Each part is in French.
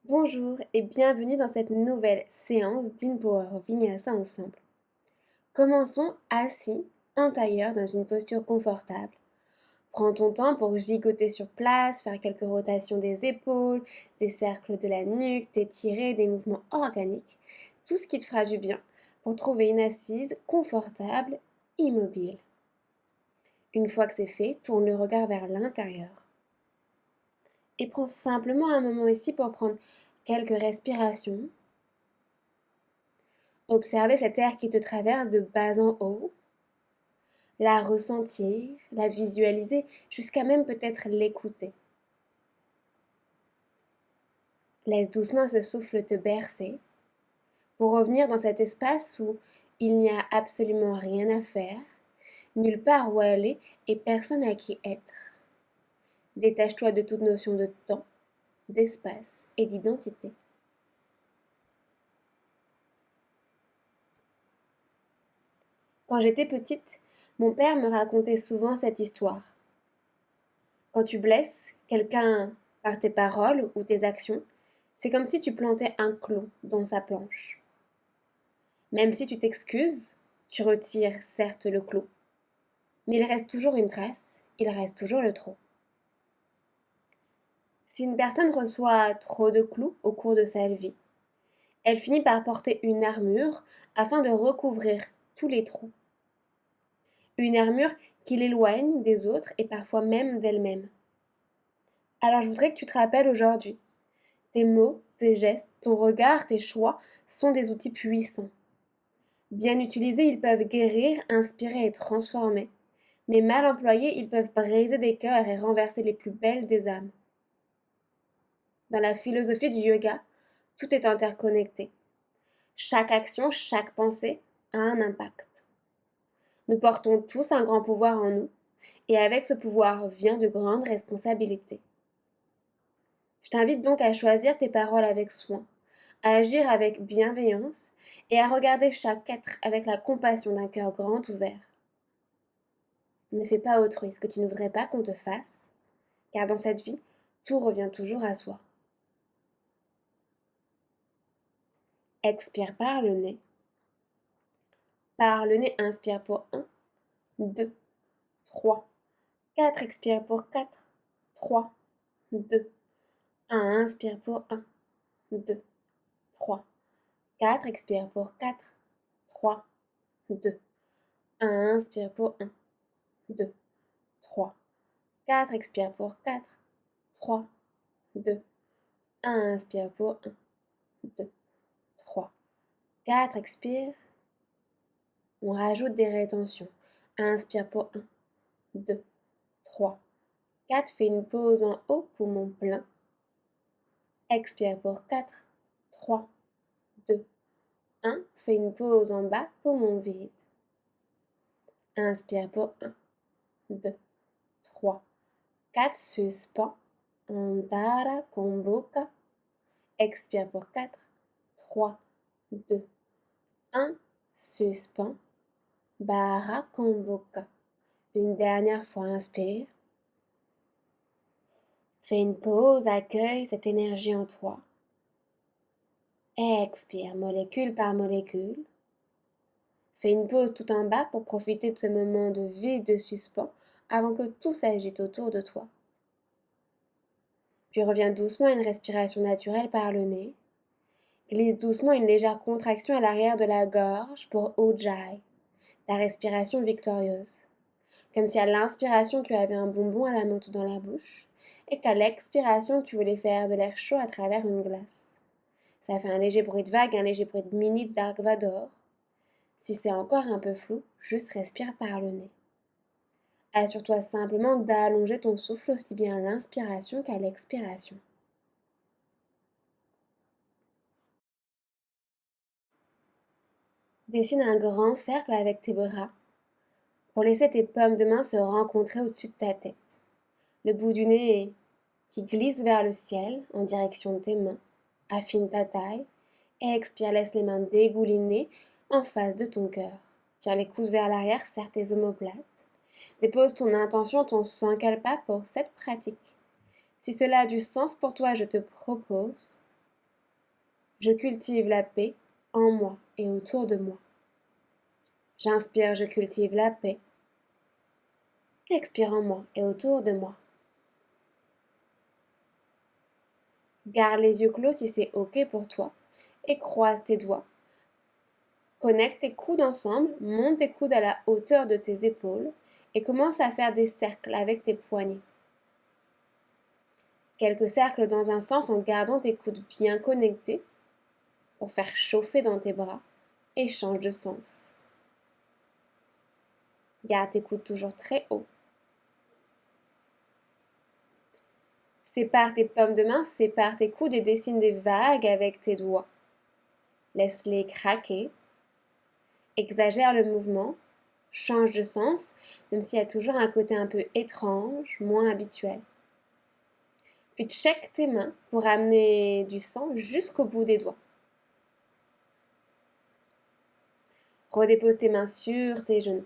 Bonjour et bienvenue dans cette nouvelle séance d'InPower Vinyasa ensemble. Commençons assis en tailleur dans une posture confortable. Prends ton temps pour gigoter sur place, faire quelques rotations des épaules, des cercles de la nuque, t'étirer, des mouvements organiques, tout ce qui te fera du bien pour trouver une assise confortable, immobile. Une fois que c'est fait, tourne le regard vers l'intérieur. Et prends simplement un moment ici pour prendre quelques respirations. Observez cet air qui te traverse de bas en haut, la ressentir, la visualiser, jusqu'à même peut-être l'écouter. Laisse doucement ce souffle te bercer pour revenir dans cet espace où il n'y a absolument rien à faire, nulle part où aller et personne à qui être. Détache-toi de toute notion de temps, d'espace et d'identité. Quand j'étais petite, mon père me racontait souvent cette histoire. Quand tu blesses quelqu'un par tes paroles ou tes actions, c'est comme si tu plantais un clou dans sa planche. Même si tu t'excuses, tu retires certes le clou, mais il reste toujours une trace, il reste toujours le trou. Si une personne reçoit trop de clous au cours de sa vie, elle finit par porter une armure afin de recouvrir tous les trous. Une armure qui l'éloigne des autres et parfois même d'elle-même. Alors je voudrais que tu te rappelles aujourd'hui. Tes mots, tes gestes, ton regard, tes choix sont des outils puissants. Bien utilisés, ils peuvent guérir, inspirer et transformer. Mais mal employés, ils peuvent briser des cœurs et renverser les plus belles des âmes. Dans la philosophie du yoga, tout est interconnecté. Chaque action, chaque pensée a un impact. Nous portons tous un grand pouvoir en nous, et avec ce pouvoir vient de grandes responsabilités. Je t'invite donc à choisir tes paroles avec soin, à agir avec bienveillance et à regarder chaque être avec la compassion d'un cœur grand ouvert. Ne fais pas autrui ce que tu ne voudrais pas qu'on te fasse, car dans cette vie, tout revient toujours à soi. Expire par le nez. Par le nez, inspire pour 1, 2, 3, 4. Expire pour 4, 3, 2, 1. Inspire pour 1, 2, 3, 4. Expire pour 4, 3, 2, 1. Inspire pour 1, 2, 3, 4. Expire pour 4, 3, 2, 1. Inspire pour 1, 2, 3, 4. Expire. On rajoute des rétentions. Inspire pour 1, 2, 3, 4. Fais une pause en haut, poumon plein. Expire pour 4, 3, 2, 1. Fais une pause en bas, poumon vide. Inspire pour 1, 2, 3, 4. Suspends. Andara con boca. Expire pour 4, 3, 2, 1. Suspends. Bara con boca. Une dernière fois, inspire. Fais une pause, accueille cette énergie en toi. Expire, molécule par molécule. Fais une pause tout en bas pour profiter de ce moment de vide, de suspens, avant que tout s'agite autour de toi. Puis reviens doucement à une respiration naturelle par le nez. Glisse doucement une légère contraction à l'arrière de la gorge pour Ujjayi, ta respiration victorieuse. Comme si à l'inspiration tu avais un bonbon à la menthe dans la bouche, et qu'à l'expiration tu voulais faire de l'air chaud à travers une glace. Ça fait un léger bruit de vague, un léger bruit de minute Dark Vador. Si c'est encore un peu flou, juste respire par le nez. Assure-toi simplement d'allonger ton souffle aussi bien à l'inspiration qu'à l'expiration. Dessine un grand cercle avec tes bras pour laisser tes paumes de main se rencontrer au-dessus de ta tête. Le bout du nez qui glisse vers le ciel en direction de tes mains. Affine ta taille et expire, laisse les mains dégouliner en face de ton cœur. Tire les coudes vers l'arrière, serre tes omoplates. Dépose ton intention, ton sankalpa pour cette pratique. Si cela a du sens pour toi, je te propose Je cultive la paix en moi et autour de moi. J'inspire, je cultive la paix. Expire en moi et autour de moi. Garde les yeux clos si c'est OK pour toi et croise tes doigts. Connecte tes coudes ensemble, monte tes coudes à la hauteur de tes épaules et commence à faire des cercles avec tes poignets. Quelques cercles dans un sens en gardant tes coudes bien connectés pour faire chauffer dans tes bras et change de sens. Garde tes coudes toujours très hauts. Sépare tes paumes de main, sépare tes coudes et dessine des vagues avec tes doigts. Laisse-les craquer. Exagère le mouvement, change de sens, même s'il y a toujours un côté un peu étrange, moins habituel. Puis check tes mains pour amener du sang jusqu'au bout des doigts. Redépose tes mains sur tes genoux.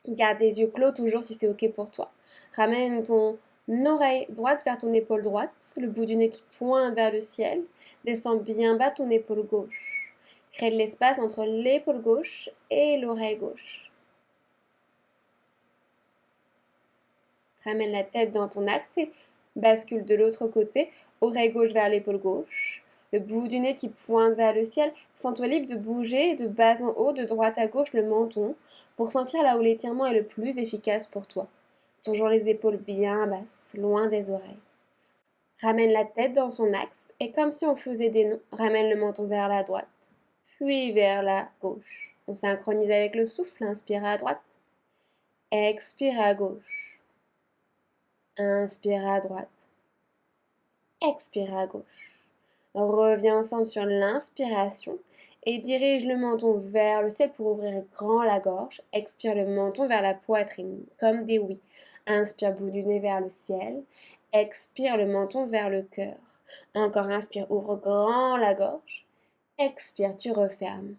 Garde les yeux clos toujours si c'est OK pour toi. Ramène ton oreille droite vers ton épaule droite, le bout du nez qui pointe vers le ciel. Descends bien bas ton épaule gauche. Crée de l'espace entre l'épaule gauche et l'oreille gauche. Ramène la tête dans ton axe et bascule de l'autre côté, oreille gauche vers l'épaule gauche. Le bout du nez qui pointe vers le ciel. Sens-toi libre de bouger de bas en haut, de droite à gauche, le menton, pour sentir là où l'étirement est le plus efficace pour toi. Toujours les épaules bien basses, loin des oreilles. Ramène la tête dans son axe et comme si on faisait des nœuds, ramène le menton vers la droite, puis vers la gauche. On synchronise avec le souffle, inspire à droite, expire à gauche, inspire à droite, expire à gauche. Reviens au centre sur l'inspiration et dirige le menton vers le ciel pour ouvrir grand la gorge. Expire le menton vers la poitrine, comme des oui. Inspire bout du nez vers le ciel. Expire le menton vers le cœur. Encore inspire, ouvre grand la gorge. Expire, tu refermes.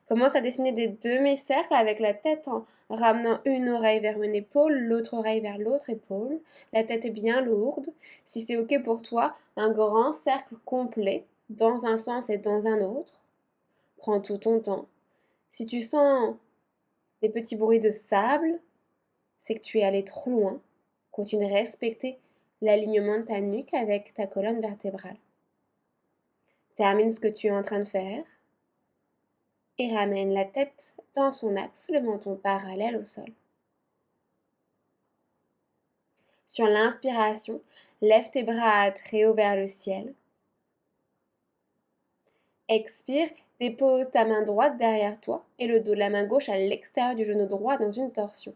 Commence à dessiner des demi-cercles avec la tête en ramenant une oreille vers une épaule, l'autre oreille vers l'autre épaule. La tête est bien lourde. Si c'est OK pour toi, un grand cercle complet dans un sens et dans un autre. Prends tout ton temps. Si tu sens des petits bruits de sable, c'est que tu es allé trop loin. Continue de respecter l'alignement de ta nuque avec ta colonne vertébrale. Termine ce que tu es en train de faire et ramène la tête dans son axe, le menton parallèle au sol. Sur l'inspiration, lève tes bras très haut vers le ciel. Expire, dépose ta main droite derrière toi et le dos de la main gauche à l'extérieur du genou droit dans une torsion.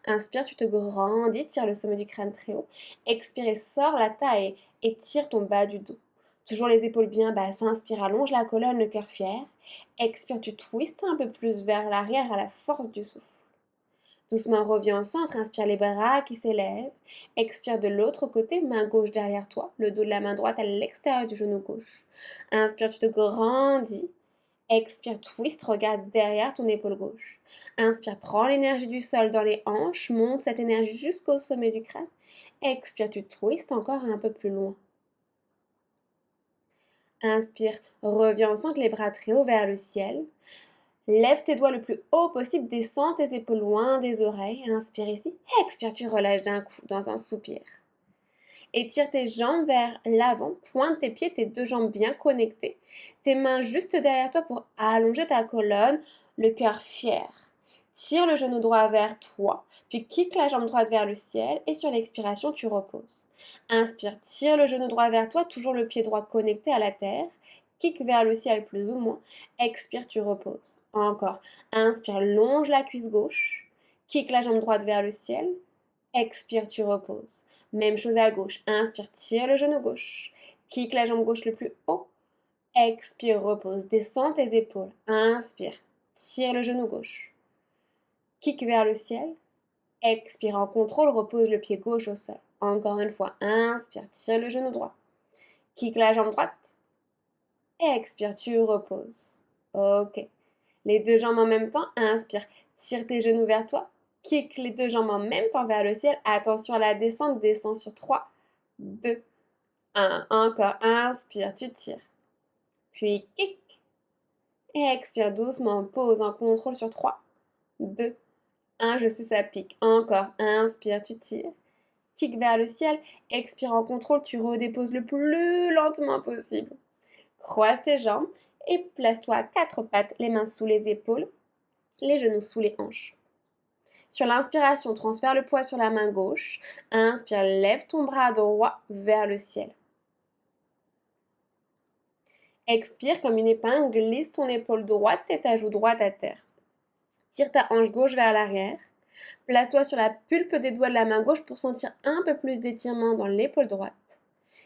Inspire, tu te grandis, tire le sommet du crâne très haut. Expire et sors la taille et tire ton bas du dos. Toujours les épaules bien basses. Inspire, allonge la colonne, le cœur fier. Expire, tu twistes un peu plus vers l'arrière à la force du souffle. Doucement, reviens au centre, inspire les bras qui s'élèvent. Expire de l'autre côté, main gauche derrière toi, le dos de la main droite à l'extérieur du genou gauche. Inspire, tu te grandis. Expire, twist, regarde derrière ton épaule gauche. Inspire, prends l'énergie du sol dans les hanches, monte cette énergie jusqu'au sommet du crâne. Expire, tu twistes encore un peu plus loin. Inspire, reviens au centre, les bras très haut vers le ciel. Lève tes doigts le plus haut possible, descends tes épaules loin des oreilles. Inspire ici, expire, tu relâches d'un coup dans un soupir. Étire tes jambes vers l'avant, pointe tes pieds, tes deux jambes bien connectées, tes mains juste derrière toi pour allonger ta colonne, le cœur fier. Tire le genou droit vers toi, puis kick la jambe droite vers le ciel et sur l'expiration, tu reposes. Inspire, tire le genou droit vers toi, toujours le pied droit connecté à la terre. Kick vers le ciel plus ou moins. Expire, tu reposes. Encore. Inspire, longe la cuisse gauche. Kick la jambe droite vers le ciel. Expire, tu reposes. Même chose à gauche. Inspire, tire le genou gauche. Kick la jambe gauche le plus haut. Expire, repose. Descends tes épaules. Inspire, tire le genou gauche. Kick vers le ciel. Expire en contrôle, repose le pied gauche au sol. Encore une fois. Inspire, tire le genou droit. Kick la jambe droite. Expire, tu reposes. Ok. Les deux jambes en même temps. Inspire, tire tes genoux vers toi. Kick les deux jambes en même temps vers le ciel. Attention à la descente. Descends sur 3, 2, 1. Encore. Inspire, tu tires. puis kick. Et expire doucement, pause en contrôle sur 3, 2, 1, je sais ça pique. Encore, inspire, tu tires. Kick vers le ciel, expire en contrôle, tu redéposes le plus lentement possible. Croise tes jambes et place-toi à quatre pattes, les mains sous les épaules, les genoux sous les hanches. Sur l'inspiration, transfère le poids sur la main gauche. Inspire, lève ton bras droit vers le ciel. Expire comme une épingle, glisse ton épaule droite et ta joue droite à terre. Tire ta hanche gauche vers l'arrière. Place-toi sur la pulpe des doigts de la main gauche pour sentir un peu plus d'étirement dans l'épaule droite.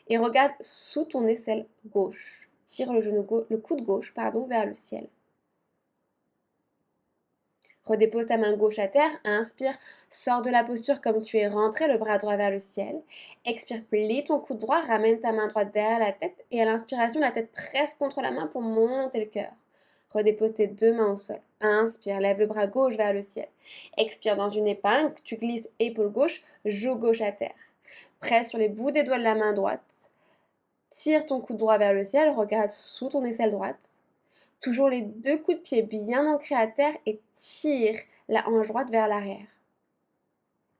Et regarde sous ton aisselle gauche. Tire le coude gauche vers le ciel. Redépose ta main gauche à terre, inspire, sors de la posture comme tu es rentré, le bras droit vers le ciel. Expire, plie ton coude droit, ramène ta main droite derrière la tête et à l'inspiration, la tête presse contre la main pour monter le cœur. Redépose tes deux mains au sol. Inspire, lève le bras gauche vers le ciel. Expire dans une épingle, tu glisses épaule gauche, joue gauche à terre. Presse sur les bouts des doigts de la main droite. Tire ton coude droit vers le ciel, regarde sous ton aisselle droite. Toujours les deux coups de pied bien ancrés à terre et tire la hanche droite vers l'arrière.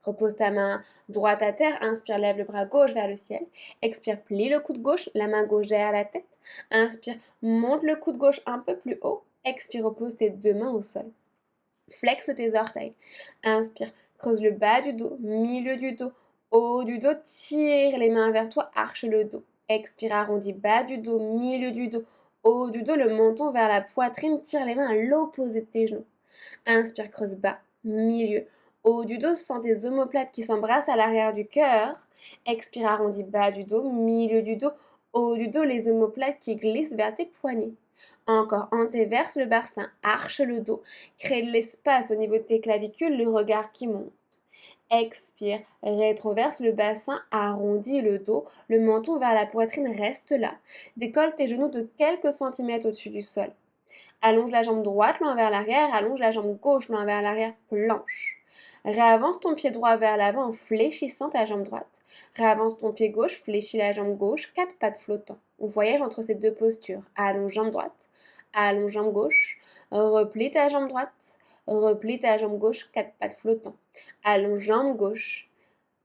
Repose ta main droite à terre, inspire, lève le bras gauche vers le ciel. Expire, plie le coude gauche, la main gauche derrière la tête. Inspire, monte le coude gauche un peu plus haut. Expire, repose tes deux mains au sol. Flexe tes orteils. Inspire, creuse le bas du dos, milieu du dos, haut du dos. Tire les mains vers toi, arche le dos. Expire, arrondis bas du dos, milieu du dos, haut du dos, le menton vers la poitrine. Tire les mains à l'opposé de tes genoux. Inspire, creuse bas, milieu, haut du dos. Sens tes omoplates qui s'embrassent à l'arrière du cœur. Expire, arrondis bas du dos, milieu du dos, haut du dos, les omoplates qui glissent vers tes poignets. Encore, antéverse le bassin, arche le dos, crée de l'espace au niveau de tes clavicules, le regard qui monte. Expire, rétroverse le bassin, arrondis le dos, le menton vers la poitrine reste là. Décolle tes genoux de quelques centimètres au-dessus du sol. Allonge la jambe droite, loin vers l'arrière, allonge la jambe gauche, loin vers l'arrière, planche. Réavance ton pied droit vers l'avant en fléchissant ta jambe droite. Réavance ton pied gauche, fléchis la jambe gauche, quatre pattes flottant. On voyage entre ces deux postures. Allonge jambe droite, allonge jambe gauche, replie ta jambe droite, replie ta jambe gauche, quatre pattes flottant. Allonge jambe gauche,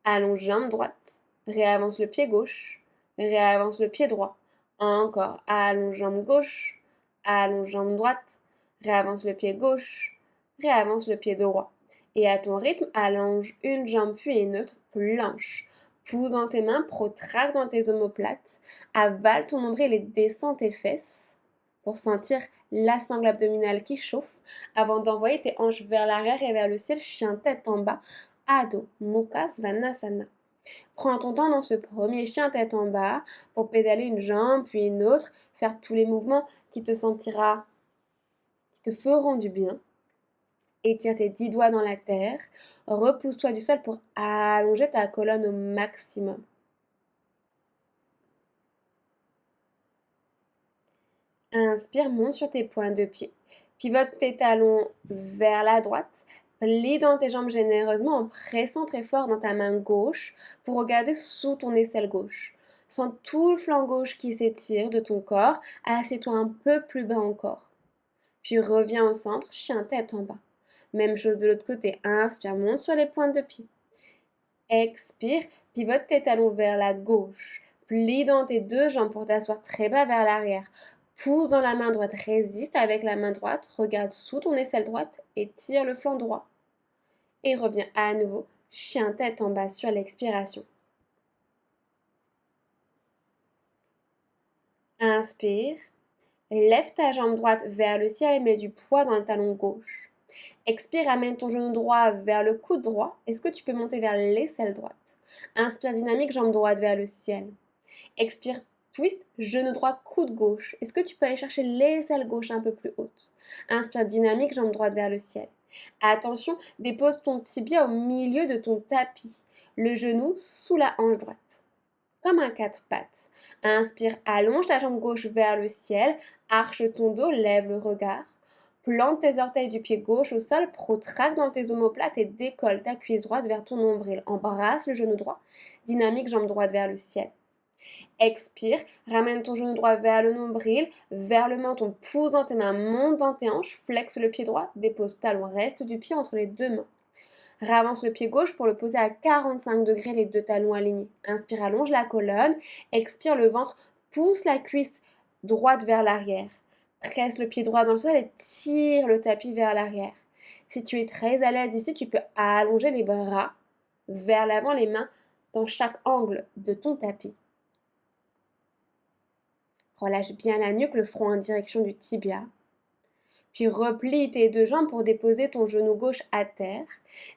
allonge jambe droite, réavance le pied gauche, réavance le pied droit. Encore, allonge jambe gauche, allonge jambe droite, réavance le pied gauche, réavance le pied droit. Et à ton rythme, allonge une jambe puis une autre, planche. Pousse dans tes mains, protracte dans tes omoplates, avale ton nombril et descends tes fesses pour sentir la sangle abdominale qui chauffe avant d'envoyer tes hanches vers l'arrière et vers le ciel, chien tête en bas, Adho Mukha Svanasana. Prends ton temps dans ce premier chien tête en bas pour pédaler une jambe puis une autre, faire tous les mouvements qui te feront du bien. Étire tes 10 doigts dans la terre, repousse-toi du sol pour allonger ta colonne au maximum. Inspire, monte sur tes pointes de pied. Pivote tes talons vers la droite. Plie dans tes jambes généreusement en pressant très fort dans ta main gauche pour regarder sous ton aisselle gauche. Sens tout le flanc gauche qui s'étire de ton corps. Assieds-toi un peu plus bas encore. Puis reviens au centre, chien tête en bas. Même chose de l'autre côté. Inspire, monte sur les pointes de pied. Expire, pivote tes talons vers la gauche. Plie dans tes deux jambes pour t'asseoir très bas vers l'arrière. Pousse dans la main droite, résiste avec la main droite, regarde sous ton aisselle droite et tire le flanc droit. Et reviens à nouveau, chien tête en bas sur l'expiration. Inspire, lève ta jambe droite vers le ciel et mets du poids dans le talon gauche. Expire, amène ton genou droit vers le coude droit. Est-ce que tu peux monter vers l'aisselle droite? Inspire, dynamique, jambe droite vers le ciel. Expire, twist, genou droit, coude gauche. Est-ce que tu peux aller chercher l'aisselle gauche un peu plus haute? Inspire, dynamique, jambe droite vers le ciel. Attention, dépose ton tibia au milieu de ton tapis. Le genou sous la hanche droite. Comme un quatre pattes. Inspire, allonge ta jambe gauche vers le ciel. Arche ton dos, lève le regard. Plante tes orteils du pied gauche au sol, protracte dans tes omoplates et décolle ta cuisse droite vers ton nombril. Embrasse le genou droit. Dynamique, jambe droite vers le ciel. Expire, ramène ton genou droit vers le nombril, vers le menton, pousse dans tes mains, monte dans tes hanches, flexe le pied droit, dépose talon, reste du pied entre les deux mains. Ravance le pied gauche pour le poser à 45 degrés, les deux talons alignés. Inspire, allonge la colonne. Expire, le ventre, pousse la cuisse droite vers l'arrière. Presse le pied droit dans le sol et tire le tapis vers l'arrière. Si tu es très à l'aise ici, tu peux allonger les bras vers l'avant, les mains dans chaque angle de ton tapis. Relâche bien la nuque, le front en direction du tibia. Puis replie tes deux jambes pour déposer ton genou gauche à terre.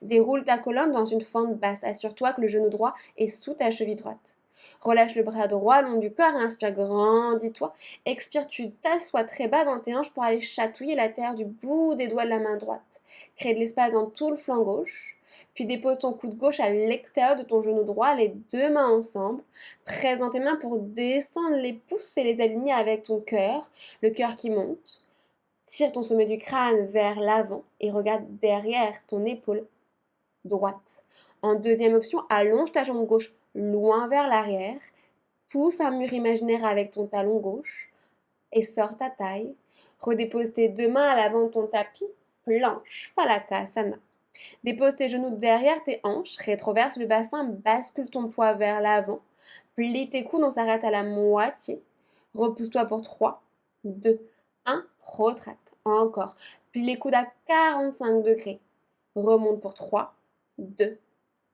Déroule ta colonne dans une fente basse. Assure-toi que le genou droit est sous ta cheville droite. Relâche le bras droit le long du corps. Inspire, grandis-toi. Expire, tu t'assois très bas dans tes hanches pour aller chatouiller la terre du bout des doigts de la main droite. Crée de l'espace dans tout le flanc gauche. Puis dépose ton coude gauche à l'extérieur de ton genou droit, les deux mains ensemble. Presse dans tes mains pour descendre les pouces et les aligner avec ton cœur, le cœur qui monte. Tire ton sommet du crâne vers l'avant et regarde derrière ton épaule droite. En deuxième option, allonge ta jambe gauche loin vers l'arrière. Pousse un mur imaginaire avec ton talon gauche et sors ta taille. Redépose tes deux mains à l'avant de ton tapis. Planche, Falakasana. Dépose tes genoux derrière tes hanches. Rétroverse le bassin. Bascule ton poids vers l'avant. Plie tes coudes, on s'arrête à la moitié. Repousse-toi pour 3, 2, 1. Retracte. Encore. Plie les coudes à 45 degrés. Remonte pour 3, 2,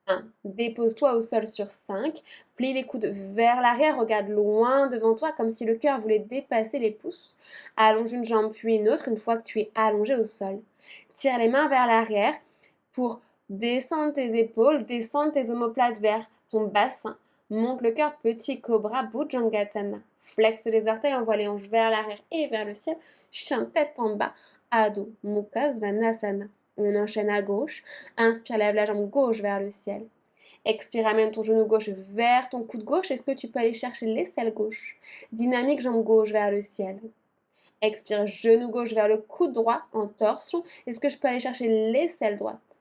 1. Dépose-toi au sol sur 5. Plie les coudes vers l'arrière. Regarde loin devant toi comme si le cœur voulait dépasser les pouces. Allonge une jambe puis une autre une fois que tu es allongé au sol. Tire les mains vers l'arrière pour descendre tes épaules, descendre tes omoplates vers ton bassin. Monte le cœur, petit cobra, Bhujangasana. Flexe les orteils, envoie les hanches vers l'arrière et vers le ciel. Chien tête en bas, Adho Mukha Svanasana. On enchaîne à gauche. Inspire, lève la jambe gauche vers le ciel. Expire, amène ton genou gauche vers ton coude gauche. Est-ce que tu peux aller chercher l'aisselle gauche? Dynamique, jambe gauche vers le ciel. Expire, genou gauche vers le coude droit en torsion. Est-ce que je peux aller chercher l'aisselle droite?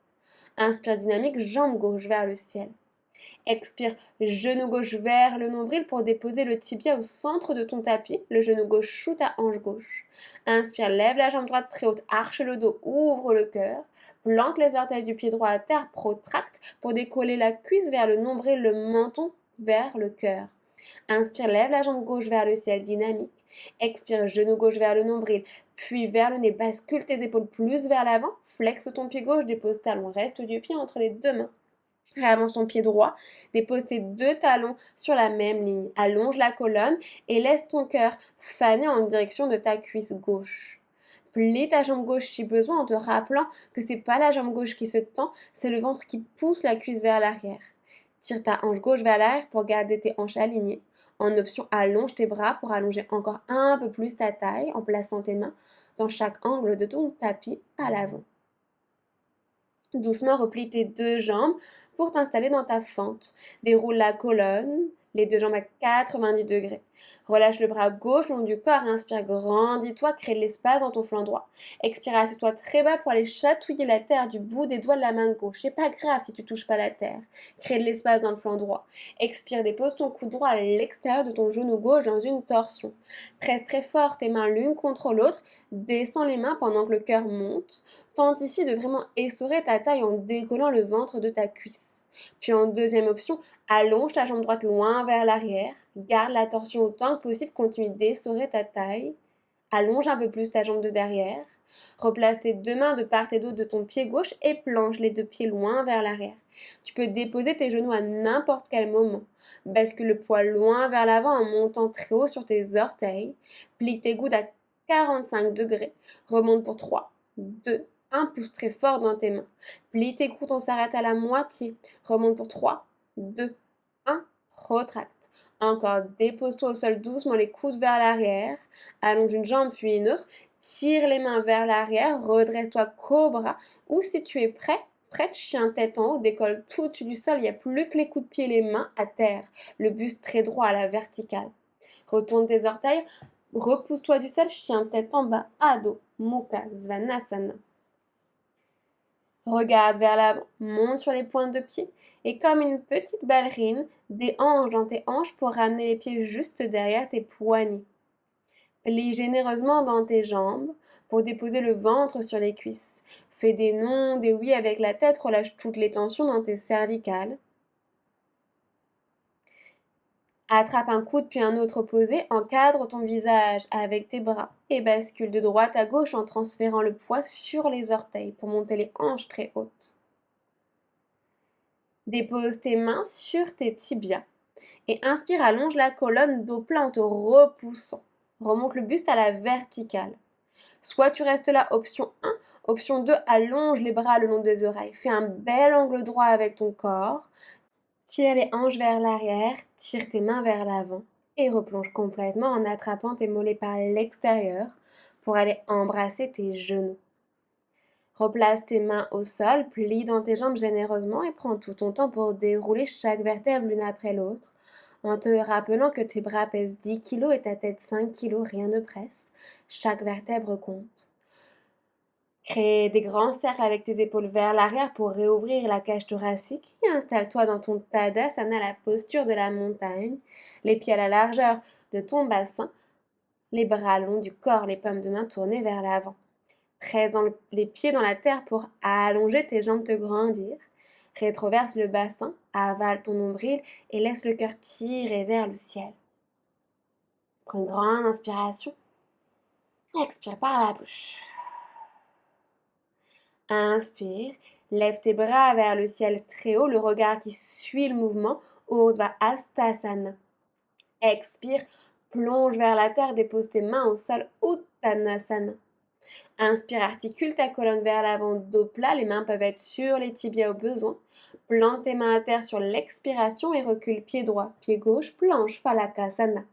Inspire, dynamique, jambe gauche vers le ciel. Expire, genou gauche vers le nombril pour déposer le tibia au centre de ton tapis. Le genou gauche sous ta hanche gauche. Inspire, lève la jambe droite très haute, arche le dos, ouvre le cœur. Plante les orteils du pied droit à terre, protracte pour décoller la cuisse vers le nombril, le menton vers le cœur. Inspire, lève la jambe gauche vers le ciel, dynamique. Expire, genou gauche vers le nombril, puis vers le nez. Bascule tes épaules plus vers l'avant. Flexe ton pied gauche, dépose talon, reste du pied entre les deux mains. Avance ton pied droit, dépose tes deux talons sur la même ligne. Allonge la colonne et laisse ton cœur faner en direction de ta cuisse gauche. Plie ta jambe gauche si besoin en te rappelant que c'est pas la jambe gauche qui se tend, c'est le ventre qui pousse la cuisse vers l'arrière. Tire ta hanche gauche vers l'arrière pour garder tes hanches alignées. En option, allonge tes bras pour allonger encore un peu plus ta taille en plaçant tes mains dans chaque angle de ton tapis à l'avant. Doucement, replie tes deux jambes pour t'installer dans ta fente. Déroule la colonne, les deux jambes à 90 degrés. Relâche le bras gauche le long du corps. Inspire, grandis-toi, crée de l'espace dans ton flanc droit. Expire, assieds-toi très bas pour aller chatouiller la terre du bout des doigts de la main gauche. C'est pas grave si tu touches pas la terre. Crée de l'espace dans le flanc droit. Expire, dépose ton coude droit à l'extérieur de ton genou gauche dans une torsion. Presse très fort tes mains l'une contre l'autre. Descends les mains pendant que le cœur monte. Tente ici de vraiment essorer ta taille en décollant le ventre de ta cuisse. Puis en deuxième option, allonge ta jambe droite loin vers l'arrière. Garde la torsion autant que possible. Continue d'essorer ta taille. Allonge un peu plus ta jambe de derrière. Replace tes deux mains de part et d'autre de ton pied gauche et planche les deux pieds loin vers l'arrière. Tu peux déposer tes genoux à n'importe quel moment. Bascule le poids loin vers l'avant en montant très haut sur tes orteils. Plie tes coudes à 45 degrés. Remonte pour 3, 2, 1. Pousse très fort dans tes mains. Plie tes coudes, on s'arrête à la moitié. Remonte pour 3, 2, 1. Retracte. Encore, dépose-toi au sol doucement, les coudes vers l'arrière. Allonge une jambe puis une autre. Tire les mains vers l'arrière. Redresse-toi cobra. Ou si tu es prêt, prête, chien tête en haut, décolle tout au-dessus du sol. Il n'y a plus que les coups de pied, les mains à terre. Le buste très droit à la verticale. Retourne tes orteils. Repousse-toi du sol, chien tête en bas. Adho Mukha Svanasana. Regarde vers l'avant, monte sur les pointes de pied et comme une petite ballerine, déhanche dans tes hanches pour ramener les pieds juste derrière tes poignets. Plie généreusement dans tes jambes pour déposer le ventre sur les cuisses. Fais des non, des oui avec la tête, relâche toutes les tensions dans tes cervicales. Attrape un coude puis un autre opposé, encadre ton visage avec tes bras et bascule de droite à gauche en transférant le poids sur les orteils pour monter les hanches très hautes. Dépose tes mains sur tes tibias et inspire, allonge la colonne dos plat en te repoussant. Remonte le buste à la verticale. Soit tu restes là, option 1. Option 2, allonge les bras le long des oreilles. Fais un bel angle droit avec ton corps. Tire les hanches vers l'arrière, tire tes mains vers l'avant et replonge complètement en attrapant tes mollets par l'extérieur pour aller embrasser tes genoux. Replace tes mains au sol, plie dans tes jambes généreusement et prends tout ton temps pour dérouler chaque vertèbre l'une après l'autre en te rappelant que tes bras pèsent 10 kg et ta tête 5 kg, rien ne presse. Chaque vertèbre compte. Crée des grands cercles avec tes épaules vers l'arrière pour réouvrir la cage thoracique et installe-toi dans ton Tadasana, la posture de la montagne, les pieds à la largeur de ton bassin, les bras longs du corps, les paumes de main tournées vers l'avant. Presse les pieds dans la terre pour allonger tes jambes te grandir. Rétroverse le bassin, avale ton nombril et laisse le cœur tirer vers le ciel. Prends une grande inspiration. Expire par la bouche. Inspire, lève tes bras vers le ciel très haut, le regard qui suit le mouvement, Urdhva Hastasana. Expire, plonge vers la terre, dépose tes mains au sol, Uttanasana. Inspire, articule ta colonne vers l'avant, dos plat, les mains peuvent être sur les tibias au besoin. Plante tes mains à terre sur l'expiration et recule pied droit, pied gauche, planche, Phalakasana.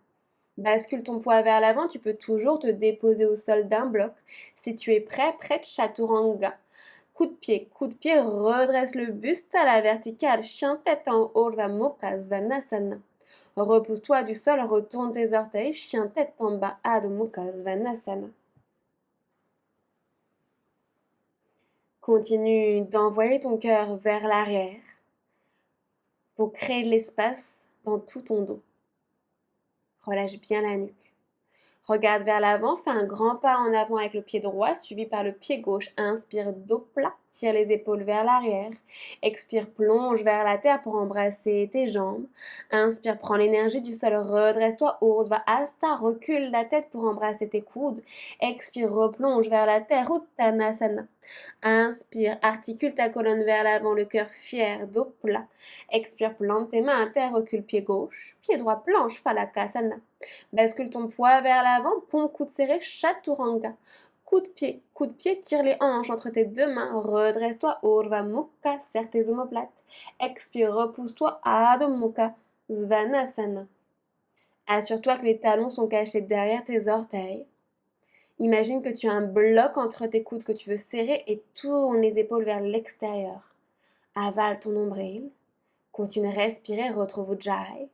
Bascule ton poids vers l'avant, tu peux toujours te déposer au sol d'un bloc. Si tu es prêt, prête, Chaturanga. Coup de pied, redresse le buste à la verticale, chien tête en haut, Urdhva Mukha Svanasana. Repousse-toi du sol, retourne tes orteils, chien tête en bas, Adho Mukha Svanasana. Continue d'envoyer ton cœur vers l'arrière pour créer de l'espace dans tout ton dos. Relâche bien la nuque. Regarde vers l'avant, fais un grand pas en avant avec le pied droit suivi par le pied gauche. Inspire, dos plat, tire les épaules vers l'arrière. Expire, plonge vers la terre pour embrasser tes jambes. Inspire, prends l'énergie du sol, redresse-toi, Urdhva Hasta, recule la tête pour embrasser tes coudes. Expire, replonge vers la terre, Uttanasana. Inspire, articule ta colonne vers l'avant, le cœur fier, dos plat. Expire, plante tes mains à terre, recule pied gauche. Pied droit, planche, Phalakasana. Bascule ton poids vers l'avant, pompe coude serré, Chaturanga. Coup de pied, tire les hanches entre tes deux mains, redresse-toi, Urdhva Mukha, serre tes omoplates. Expire, repousse-toi, Adho Mukha, Svanasana. Assure-toi que les talons sont cachés derrière tes orteils. Imagine que tu as un bloc entre tes coudes que tu veux serrer et tourne les épaules vers l'extérieur. Avale ton nombril. Continue à respirer, retrouve Ujjayi.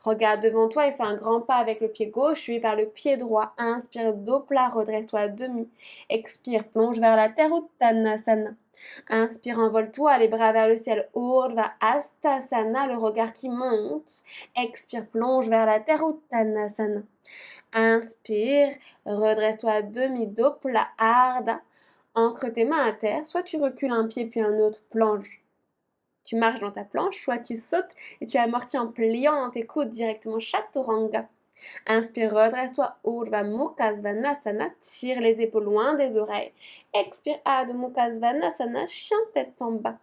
Regarde devant toi et fais un grand pas avec le pied gauche, suivi par le pied droit. Inspire, dos plat, redresse-toi à demi. Expire, plonge vers la terre, Uttanasana. Inspire, envole-toi, les bras vers le ciel. Urdhva Hastasana, le regard qui monte. Expire, plonge vers la terre, Uttanasana. Inspire, redresse-toi à demi, dos plat, Ardha. Ancre tes mains à terre, soit tu recules un pied puis un autre, planche. Tu marches dans ta planche, soit tu sautes et tu amortis en pliant tes coudes directement Chaturanga. Inspire, redresse-toi, Urdhva Mukha Svanasana, tire les épaules loin des oreilles. Expire, Adho Mukha Svanasana, chien tête en bas.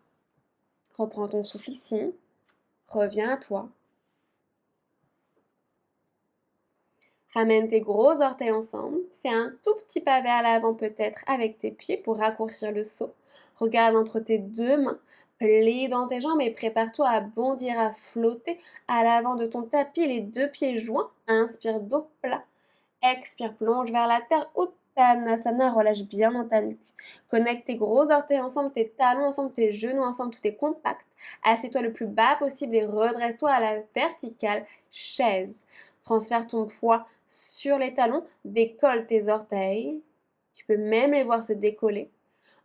Reprends ton souffle ici, reviens à toi. Ramène tes gros orteils ensemble, fais un tout petit pas vers l'avant peut-être avec tes pieds pour raccourcir le saut. Regarde entre tes deux mains, plie dans tes jambes et prépare-toi à bondir, à flotter à l'avant de ton tapis, les deux pieds joints. Inspire, dos plat. Expire, plonge vers la terre. Uttanasana, relâche bien dans ta nuque. Connecte tes gros orteils ensemble, tes talons ensemble, tes genoux ensemble, tout est compact. Assieds-toi le plus bas possible et redresse-toi à la verticale, chaise. Transfère ton poids sur les talons, décolle tes orteils. Tu peux même les voir se décoller.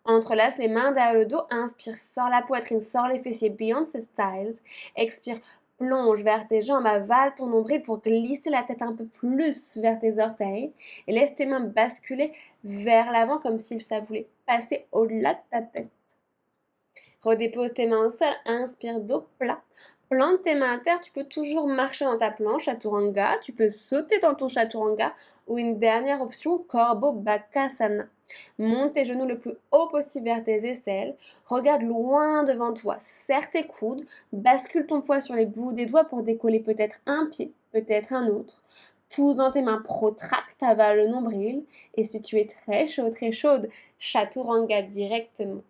Entrelace les mains derrière le dos, inspire, sors la poitrine, sors les fessiers, Beyoncé Styles. Expire, plonge vers tes jambes, avale ton nombril pour glisser la tête un peu plus vers tes orteils et laisse tes mains basculer vers l'avant comme si ça voulait passer au-delà de ta tête. Redépose tes mains au sol, inspire dos plat. Plante tes mains à terre, tu peux toujours marcher dans ta planche, chaturanga, tu peux sauter dans ton chaturanga ou une dernière option, corbeau bakasana. Monte tes genoux le plus haut possible vers tes aisselles, regarde loin devant toi, serre tes coudes, bascule ton poids sur les bouts des doigts pour décoller peut-être un pied, peut-être un autre. Pousse dans tes mains, protracte, avale le nombril et si tu es très chaud, très chaude, chaturanga directement.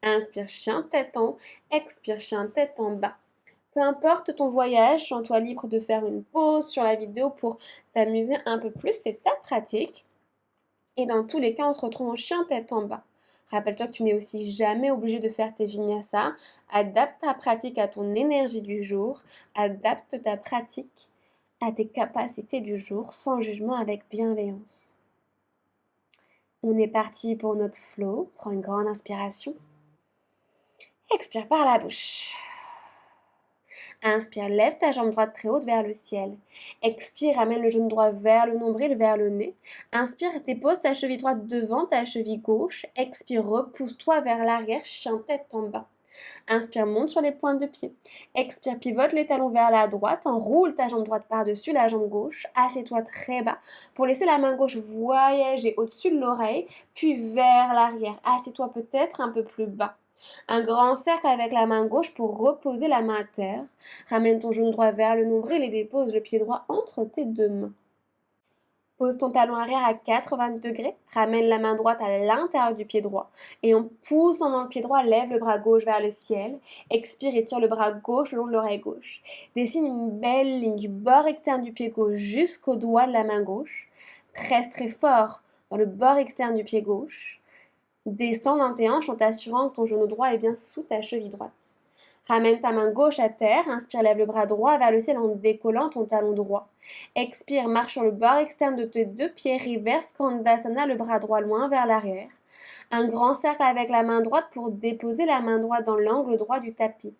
Inspire, chien tête en haut, expire, chien tête en bas. Peu importe ton voyage, sens-toi libre de faire une pause sur la vidéo pour t'amuser un peu plus, c'est ta pratique. Et dans tous les cas, on se retrouve en chien tête en bas. Rappelle-toi que tu n'es aussi jamais obligé de faire tes vinyasas. Adapte ta pratique à ton énergie du jour. Adapte ta pratique à tes capacités du jour, sans jugement, avec bienveillance. On est parti pour notre flow. Prends une grande inspiration. Expire par la bouche. Inspire, lève ta jambe droite très haute vers le ciel. Expire, amène le genou droit vers le nombril, vers le nez. Inspire, dépose ta cheville droite devant ta cheville gauche. Expire, repousse-toi vers l'arrière, chien tête en bas. Inspire, monte sur les pointes de pied. Expire, pivote les talons vers la droite. Enroule ta jambe droite par-dessus la jambe gauche. Assieds-toi très bas pour laisser la main gauche voyager au-dessus de l'oreille, puis vers l'arrière. Assieds-toi peut-être un peu plus bas. Un grand cercle avec la main gauche pour reposer la main à terre. Ramène ton genou droit vers le nombril et dépose le pied droit entre tes deux mains. Pose ton talon arrière à 90 degrés. Ramène la main droite à l'intérieur du pied droit. Et en poussant dans le pied droit, lève le bras gauche vers le ciel. Expire et tire le bras gauche le long de l'oreille gauche. Dessine une belle ligne du bord externe du pied gauche jusqu'au doigt de la main gauche. Presse très fort dans le bord externe du pied gauche. Descends dans tes hanches en t'assurant que ton genou droit est bien sous ta cheville droite. Ramène ta main gauche à terre, inspire, lève le bras droit vers le ciel en décollant ton talon droit. Expire, marche sur le bord externe de tes deux pieds, reverse Kandasana, le bras droit loin vers l'arrière. Un grand cercle avec la main droite pour déposer la main droite dans l'angle droit du tapis.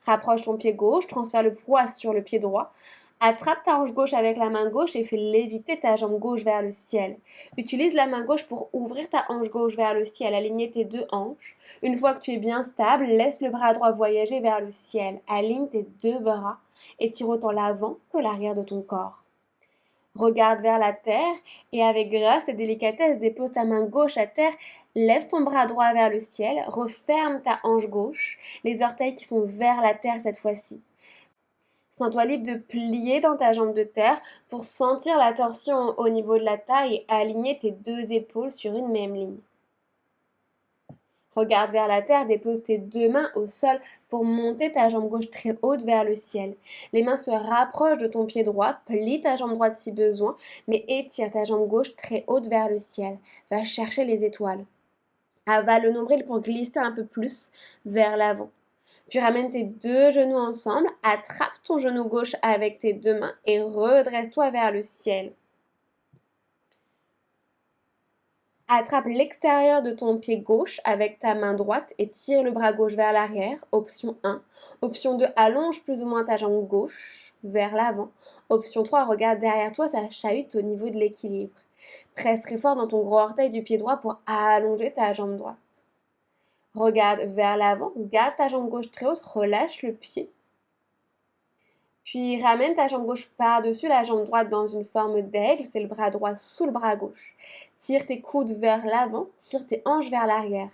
Rapproche ton pied gauche, transfère le poids sur le pied droit. Attrape ta hanche gauche avec la main gauche et fais léviter ta jambe gauche vers le ciel. Utilise la main gauche pour ouvrir ta hanche gauche vers le ciel, aligner tes deux hanches. Une fois que tu es bien stable, laisse le bras droit voyager vers le ciel. Aligne tes deux bras et tire autant l'avant que l'arrière de ton corps. Regarde vers la terre et avec grâce et délicatesse, dépose ta main gauche à terre, lève ton bras droit vers le ciel, referme ta hanche gauche, les orteils qui sont vers la terre cette fois-ci. Sens-toi libre de plier dans ta jambe de terre pour sentir la torsion au niveau de la taille et aligner tes deux épaules sur une même ligne. Regarde vers la terre, dépose tes deux mains au sol pour monter ta jambe gauche très haute vers le ciel. Les mains se rapprochent de ton pied droit, plie ta jambe droite si besoin, mais étire ta jambe gauche très haute vers le ciel. Va chercher les étoiles. Avale le nombril pour glisser un peu plus vers l'avant. Puis ramène tes deux genoux ensemble, attrape ton genou gauche avec tes deux mains et redresse-toi vers le ciel. Attrape l'extérieur de ton pied gauche avec ta main droite et tire le bras gauche vers l'arrière, option 1. Option 2, allonge plus ou moins ta jambe gauche vers l'avant. Option 3, regarde derrière toi, ça chahute au niveau de l'équilibre. Presse très fort dans ton gros orteil du pied droit pour allonger ta jambe droite. Regarde vers l'avant, garde ta jambe gauche très haute, relâche le pied. Puis ramène ta jambe gauche par-dessus la jambe droite dans une forme d'aigle, c'est le bras droit sous le bras gauche. Tire tes coudes vers l'avant, tire tes hanches vers l'arrière.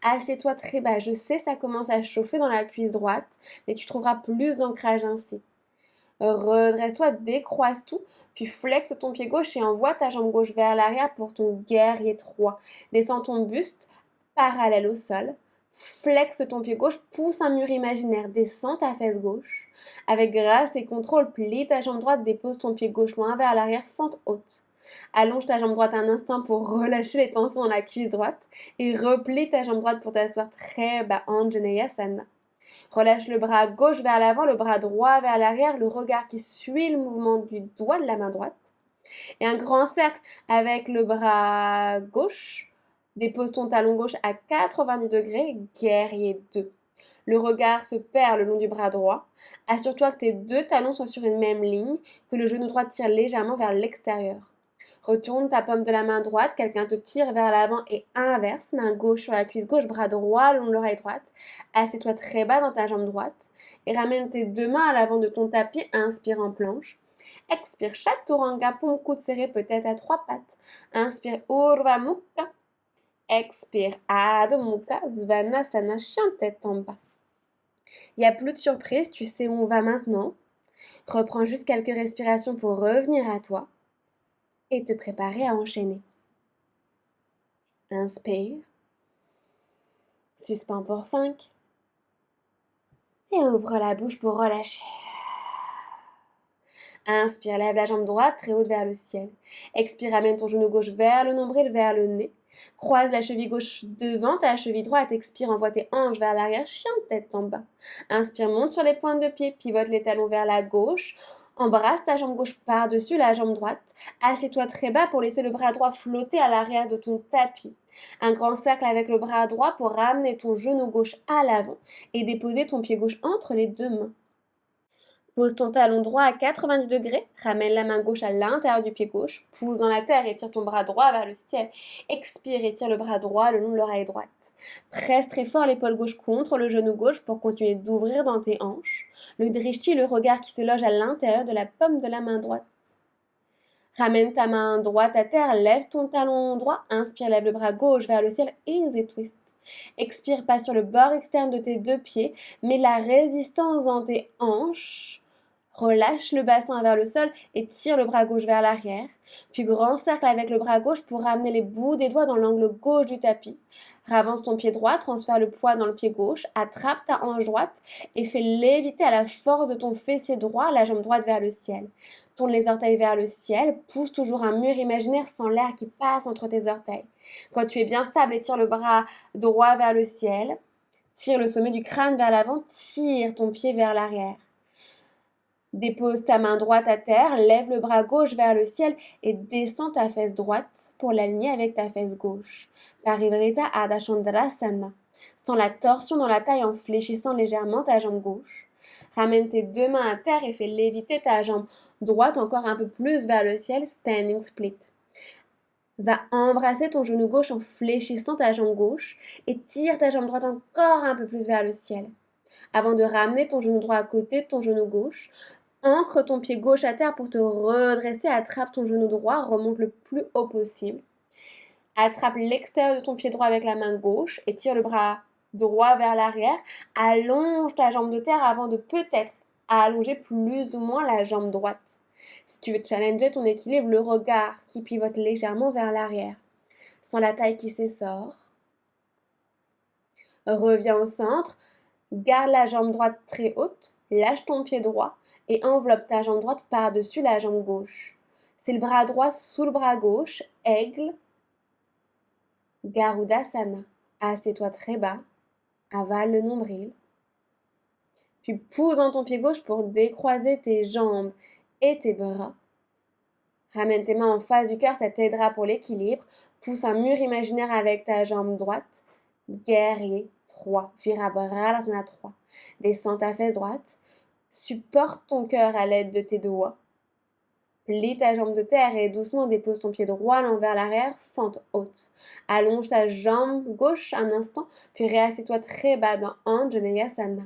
Assieds-toi très bas, je sais ça commence à chauffer dans la cuisse droite, mais tu trouveras plus d'ancrage ainsi. Redresse-toi, décroise tout, puis flexe ton pied gauche et envoie ta jambe gauche vers l'arrière pour ton guerrier 3. Descends ton buste parallèle au sol. Flexe ton pied gauche, pousse un mur imaginaire, descends ta fesse gauche. Avec grâce et contrôle, plie ta jambe droite, dépose ton pied gauche loin vers l'arrière, fente haute. Allonge ta jambe droite un instant pour relâcher les tensions dans la cuisse droite et replie ta jambe droite pour t'asseoir très bas, Anjaneyasana. Relâche le bras gauche vers l'avant, le bras droit vers l'arrière, le regard qui suit le mouvement du doigt de la main droite. Et un grand cercle avec le bras gauche Dépose ton talon gauche à 90 degrés, guerrier 2. Le regard se perd le long du bras droit. Assure-toi que tes deux talons soient sur une même ligne, que le genou droit tire légèrement vers l'extérieur. Retourne ta paume de la main droite, quelqu'un te tire vers l'avant et inverse, main gauche sur la cuisse gauche, bras droit le long de l'oreille droite. Assieds-toi très bas dans ta jambe droite et ramène tes deux mains à l'avant de ton tapis, inspire en planche. Expire Chaturanga, paume coude serrée peut-être à trois pattes. Inspire Urva Mukha. Expire Adho Mukha Svanasana, chien tête en bas. Il n'y a plus de surprise, tu sais où on va maintenant. Reprends juste quelques respirations pour revenir à toi et te préparer à enchaîner. Inspire. Suspends pour 5. Et ouvre la bouche pour relâcher. Inspire, lève la jambe droite très haute vers le ciel. Expire, amène ton genou gauche vers le nombril, vers le nez. Croise la cheville gauche devant ta cheville droite. Expire, envoie tes hanches vers l'arrière, chien de tête en bas. Inspire, monte sur les pointes de pied, pivote les talons vers la gauche. Embrasse ta jambe gauche par-dessus la jambe droite. Assieds-toi très bas pour laisser le bras droit flotter à l'arrière de ton tapis. Un grand cercle avec le bras droit pour ramener ton genou gauche à l'avant et déposer ton pied gauche entre les deux mains. Pose ton talon droit à 90 degrés, ramène la main gauche à l'intérieur du pied gauche, pousse dans la terre et tire ton bras droit vers le ciel. Expire et tire le bras droit le long de l'oreille droite. Presse très fort l'épaule gauche contre le genou gauche pour continuer d'ouvrir dans tes hanches. Le drishti, le regard qui se loge à l'intérieur de la paume de la main droite. Ramène ta main droite à terre, lève ton talon droit, inspire, lève le bras gauche vers le ciel, easy twist. Expire, passe sur le bord externe de tes deux pieds, mets la résistance dans tes hanches. Relâche le bassin vers le sol et tire le bras gauche vers l'arrière. Puis grand cercle avec le bras gauche pour ramener les bouts des doigts dans l'angle gauche du tapis. Ravance ton pied droit, transfère le poids dans le pied gauche, attrape ta hanche droite et fais léviter à la force de ton fessier droit la jambe droite vers le ciel. Tourne les orteils vers le ciel, pousse toujours un mur imaginaire sans l'air qui passe entre tes orteils. Quand tu es bien stable, étire le bras droit vers le ciel, tire le sommet du crâne vers l'avant, tire ton pied vers l'arrière. Dépose ta main droite à terre, lève le bras gauche vers le ciel et descends ta fesse droite pour l'aligner avec ta fesse gauche. Parivrita Ardha Chandrasana. Sens la torsion dans la taille en fléchissant légèrement ta jambe gauche. Ramène tes deux mains à terre et fais léviter ta jambe droite encore un peu plus vers le ciel, standing split. Va embrasser ton genou gauche en fléchissant ta jambe gauche et tire ta jambe droite encore un peu plus vers le ciel. Avant de ramener ton genou droit à côté de ton genou gauche, ancre ton pied gauche à terre pour te redresser, attrape ton genou droit, remonte le plus haut possible. Attrape l'extérieur de ton pied droit avec la main gauche et tire le bras droit vers l'arrière. Allonge ta jambe de terre avant de peut-être allonger plus ou moins la jambe droite. Si tu veux challenger ton équilibre, le regard qui pivote légèrement vers l'arrière. Sens la taille qui s'essore. Reviens au centre. Garde la jambe droite très haute. Lâche ton pied droit et enveloppe ta jambe droite par-dessus la jambe gauche. C'est le bras droit sous le bras gauche, aigle, Garudasana. Assieds-toi très bas, avale le nombril. Puis pousse dans ton pied gauche pour décroiser tes jambes et tes bras. Ramène tes mains en face du cœur, ça t'aidera pour l'équilibre. Pousse un mur imaginaire avec ta jambe droite. Guerrier 3, Virabhadrasana 3. Descends ta fesse droite. Supporte ton cœur à l'aide de tes doigts. Plie ta jambe de terre et doucement dépose ton pied droit l'envers l'arrière, fente haute. Allonge ta jambe gauche un instant, puis réassieds-toi très bas dans Anjaneyasana.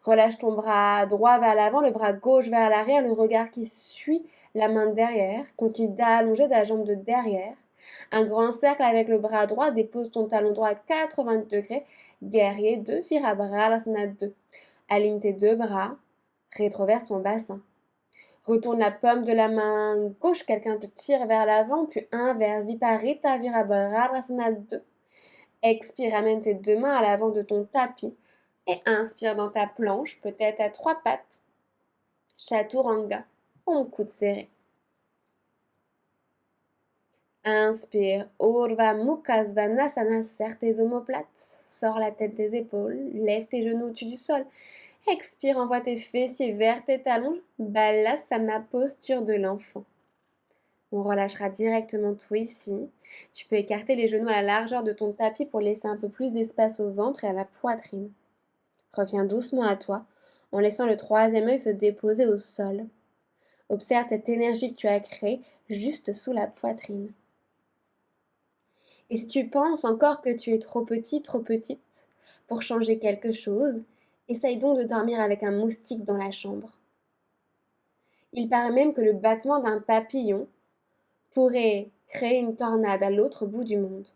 Relâche ton bras droit vers l'avant, le bras gauche vers l'arrière, le regard qui suit la main derrière. Continue d'allonger ta jambe de derrière. Un grand cercle avec le bras droit, dépose ton talon droit à 90 degrés. Guerrier 2, Virabhadrasana 2. Aligne tes deux bras. Rétroverse ton bassin. Retourne la paume de la main gauche, quelqu'un te tire vers l'avant, puis inverse, Viparita Virabhadrasana 2. Expire, amène tes deux mains à l'avant de ton tapis et inspire dans ta planche, peut-être à trois pattes. Chaturanga, on coude serré. Inspire, Urva Mukha Svanasana, serre tes omoplates, sors la tête des épaules, lève tes genoux au-dessus du sol. Expire, envoie tes fessiers vers tes talons, Balasana, posture de l'enfant. On relâchera directement tout ici. Tu peux écarter les genoux à la largeur de ton tapis pour laisser un peu plus d'espace au ventre et à la poitrine. Reviens doucement à toi, en laissant le troisième œil se déposer au sol. Observe cette énergie que tu as créée juste sous la poitrine. Et si tu penses encore que tu es trop petit, trop petite, pour changer quelque chose, essaye donc de dormir avec un moustique dans la chambre. Il paraît même que le battement d'un papillon pourrait créer une tornade à l'autre bout du monde.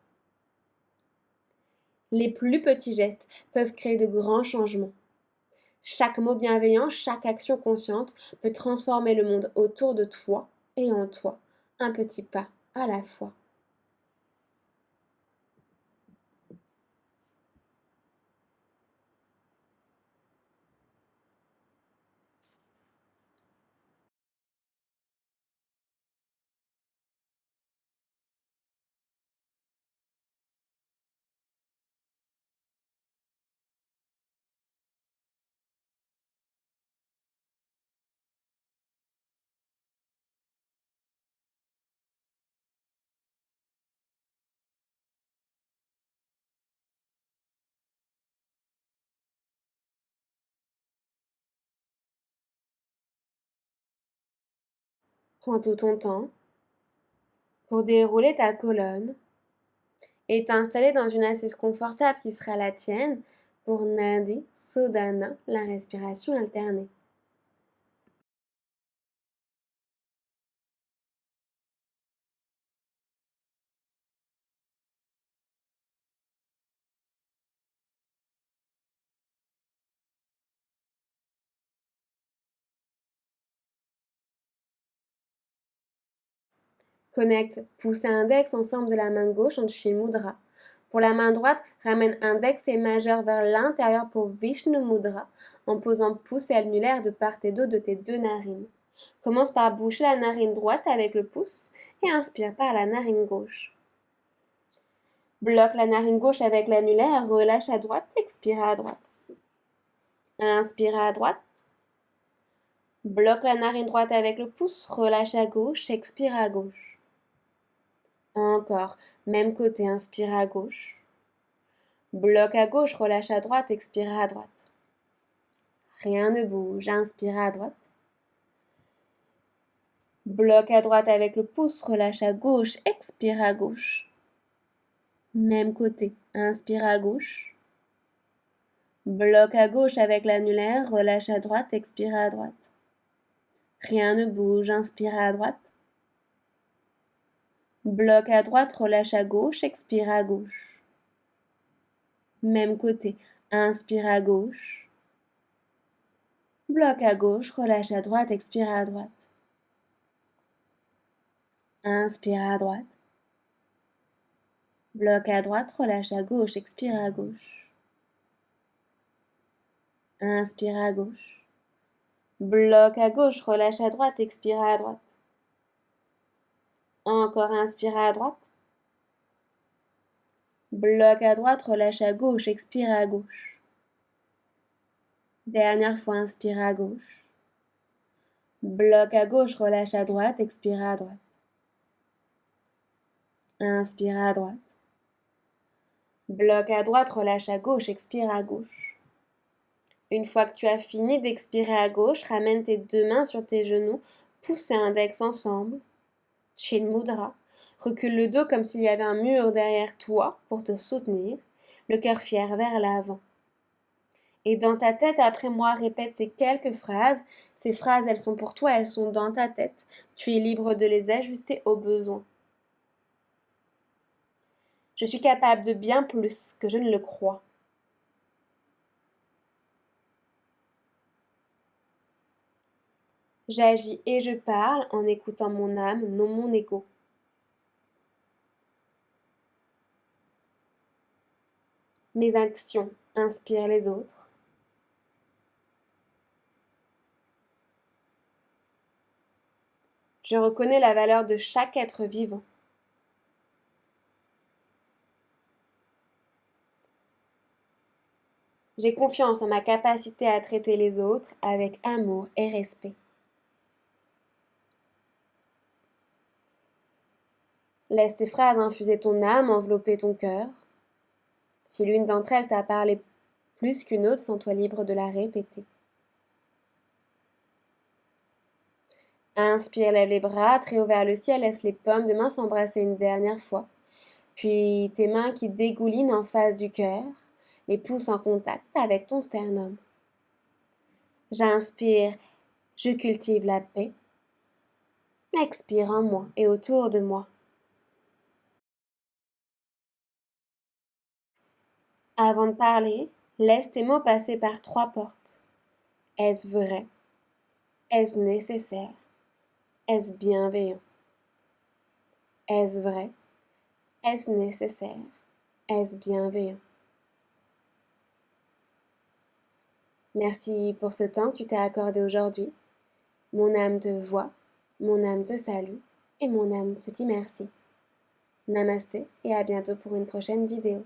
Les plus petits gestes peuvent créer de grands changements. Chaque mot bienveillant, chaque action consciente peut transformer le monde autour de toi et en toi, un petit pas à la fois. Prends tout ton temps pour dérouler ta colonne et t'installer dans une assise confortable qui sera la tienne pour Nadi Sodhana, la respiration alternée. Connecte pouce et index ensemble de la main gauche en Chin Mudra. Pour la main droite, ramène index et majeur vers l'intérieur pour Vishnu Mudra en posant pouce et annulaire de part et d'autre de tes deux narines. Commence par boucher la narine droite avec le pouce et inspire par la narine gauche. Bloque la narine gauche avec l'annulaire, relâche à droite, expire à droite. Inspire à droite. Bloque la narine droite avec le pouce, relâche à gauche, expire à gauche. Encore, même côté, inspire à gauche. Bloque à gauche, relâche à droite, expire à droite. Rien ne bouge, inspire à droite. Bloque à droite avec le pouce, relâche à gauche, expire à gauche. Même côté, inspire à gauche. Bloque à gauche avec l'annulaire, relâche à droite, expire à droite. Rien ne bouge, inspire à droite. Bloque à droite, relâche à gauche, expire à gauche. Même côté, inspire à gauche. Bloque à gauche, relâche à droite, expire à droite. Inspire à droite. Bloque à droite, relâche à gauche, expire à gauche. Inspire à gauche. Bloque à gauche, relâche à droite, expire à droite. Encore inspire à droite. Bloque à droite, relâche à gauche, expire à gauche. Dernière fois, inspire à gauche. Bloque à gauche, relâche à droite, expire à droite. Inspire à droite. Bloque à droite, relâche à gauche, expire à gauche. Une fois que tu as fini d'expirer à gauche, ramène tes deux mains sur tes genoux, pouce et index ensemble. Chin Mudra. Recule le dos comme s'il y avait un mur derrière toi pour te soutenir, le cœur fier vers l'avant. Et dans ta tête, après moi, répète ces quelques phrases. Ces phrases, elles sont pour toi, elles sont dans ta tête. Tu es libre de les ajuster au besoin. Je suis capable de bien plus que je ne le crois. J'agis et je parle en écoutant mon âme, non mon ego. Mes actions inspirent les autres. Je reconnais la valeur de chaque être vivant. J'ai confiance en ma capacité à traiter les autres avec amour et respect. Laisse ces phrases infuser ton âme, envelopper ton cœur. Si l'une d'entre elles t'a parlé plus qu'une autre, sens-toi libre de la répéter. Inspire, lève les bras, très haut vers le ciel, laisse les paumes de main s'embrasser une dernière fois. Puis tes mains qui dégoulinent en face du cœur, les pouces en contact avec ton sternum. J'inspire, je cultive la paix. Expire en moi et autour de moi. Avant de parler, laisse tes mots passer par 3 portes. Est-ce vrai? Est-ce nécessaire? Est-ce bienveillant? Est-ce vrai? Est-ce nécessaire? Est-ce bienveillant? Merci pour ce temps que tu t'es accordé aujourd'hui. Mon âme te voit, mon âme te salue et mon âme te dit merci. Namasté et à bientôt pour une prochaine vidéo.